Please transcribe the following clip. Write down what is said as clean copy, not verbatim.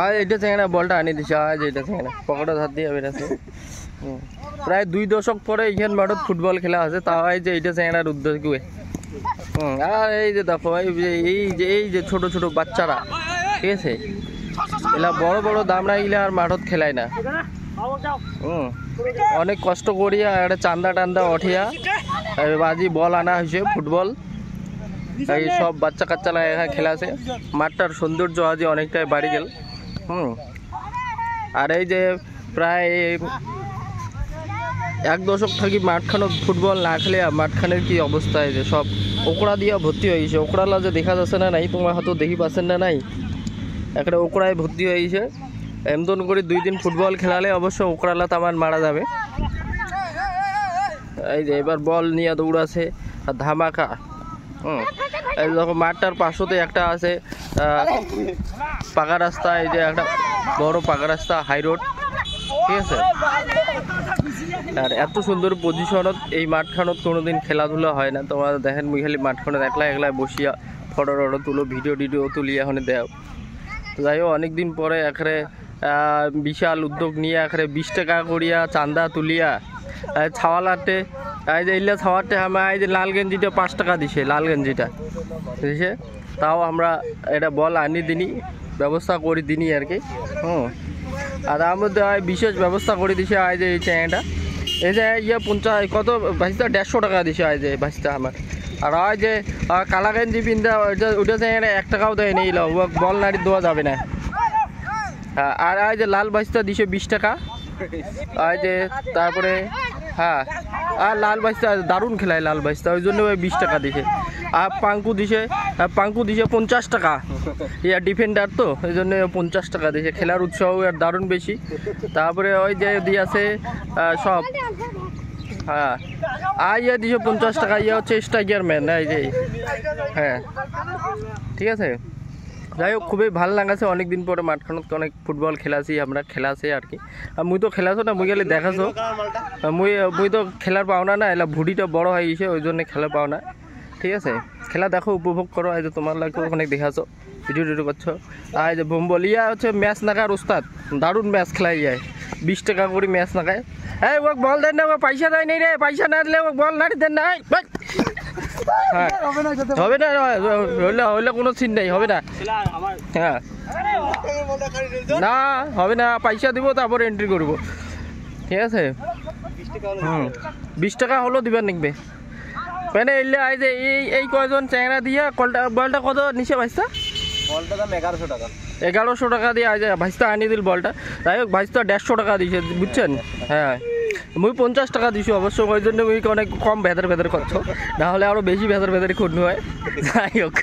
আজ এটা চেঙ্গা বলটা আনি দিছে আজ এটা চেঙ্গা পকেটে হাত দিয়ে বেরাছে প্রায় 2 দশক পরে এইখান মাঠত ফুটবল খেলা আছে তাও এই যে এইটা চেঙ্গার উদ্যোগ আর এই যে দেখো এই যে ছোট ছোট বাচ্চারা ঠিক আছে এলা বড় বড় দামড়া গিলা আর মাঠত খেলায় না অনেক কষ্ট করিয়া একটা চান্দা টান্দা উঠিয়া বাজি বল আনা হয়েছে ফুটবল এই সব বাচ্চা কাচ্চারা এখানে খেলাছে মাঠটার সৌন্দর্য আজ অনেকটাই বাড়ি গেল আর এই যে প্রায় 1 দশক থাকি মাঠখানো ফুটবল না খেলে মাঠখানের কি অবস্থা যে সব ওকড়া দিয়া ভর্তি হয়ে গেছে ওকড়ালা যে দেখা যাচ্ছে না নাই তোমার হয়তো দেখি পাচ্ছেন না নাই একটা ওকড়ায় ভর্তি হয়ে গেছে এমন করে 2 দিন ফুটবল খেলালে অবশ্য ওকড়ালা তামান মারা যাবে এই যে এবার বল নিয়ে দৌড়াছে আর ধামাকা এই দেখো মাঠটার পাশতে একটা আছে পাকা রাস্তা এই যে একটা বড় পাকা রাস্তা হাই রোড ঠিক আছে আর এত সুন্দর পজিশনত এই মাঠখানত কোনোদিন খেলাধুলা হয় না তোমরা দেখেন মুই খালি মাঠখানে একলা বসিয়া ফটো টটো তুলো ভিডিও তুলি এখন দেও যাই হোক অনেকদিন পরে এখানে বিশাল উদ্যোগ নিয়ে এখানে 20 টাকা করিয়া চান্দা তুলিয়া ছাওয়ালাটে এই যে ইল্লা ছাওয়াতে আমার এই যে লাল গেঞ্জিটা 5 টাকা দিছে লাল গেঞ্জিটা বুঝছে তাও আমরা এটা বল আনি দিনি ব্যবস্থা করে দিনি আর কি আর তার মধ্যে বিশেষ ব্যবস্থা করে দিছে আজ এই চ্যাংটা এই যে ইয়ে 50 কত ভাইস্তা 150 টাকা দিছে আজ এই ভাইস্তা আমার আর আজ যে কালা গেঞ্জি পিন্ধা ওটা চ্যাংটা 1 টাকাও দেয় নেই বল নাড়ি দেওয়া যাবে না আর আজ যে লাল ভাইস্তা দিছে 20 টাকা আজ যে তারপরে হ্যাঁ আর লাল ভাইস্তা দারুণ খেলায় লাল ভাইস্তা ওই জন্য 20 টাকা দিছে আর পাঙ্কু দিছে 50 টাকা ইয়া ডিফেন্ডার তো এই জন্য 50 টাকা দিছে খেলার উৎসাহ আর দারুণ বেশি তারপরে ওই যে দিয়েছে সব হ্যাঁ আর ইয়া দিছে 50 টাকা ইয়া হচ্ছে স্ট্রাইকার ম্যান এই যে হ্যাঁ ঠিক আছে যাই হোক খুবই ভালো লাগাছে অনেকদিন পরে মাঠখানত অনেক ফুটবল খেলাছি আমরা খেলাছে আর কি আর মুই তো খেলাছো না মুই গেলে দেখাছো মুই তো খেলার পাও না এলা ভুড়িটা বড় হয়ে গেছে ওই জন্য খেলা পাও না ঠিক আছে খেলা দেখো উপভোগ করো এই যে তোমার লাগে অনেক দেখাছো ভিডিও করছো আর এই যে বোম্বল ইয়া হচ্ছে ম্যাচ নাগার উস্তাদ দারুণ ম্যাচ খেলাই যায় 20 টাকা করে ম্যাচ নাগায় এই ও বল দেন না ও পয়সা দেয় নেই রে পয়সা না দিলে ও বল নাড়ি দেন না হ্যাঁ হবে না হইলে কোনো চিন নেই হবে না হ্যাঁ না হবে না পয়সা দিব তারপর এন্ট্রি করব ঠিক আছে 20 টাকা হলো দিবার নিকবে মানে এলে আই যে এই কয়জন চ্যাংরা দিয়া বলটা কত নিচে ভাইস্তা বলটা দাম 1100 টাকা 1100 টাকা দিয়ে আজ ভাইস্তা আনি দিল বলটা যাই হোক ভাইস্তা 150 টাকা দিছে বুঝছেন হ্যাঁ মুই 50 টাকা দিছি অবশ্য ওই জন্য মুই অনেক কম ভেদার করছো না হলে আরো বেশি ভেদার করতে হয় যাই হোক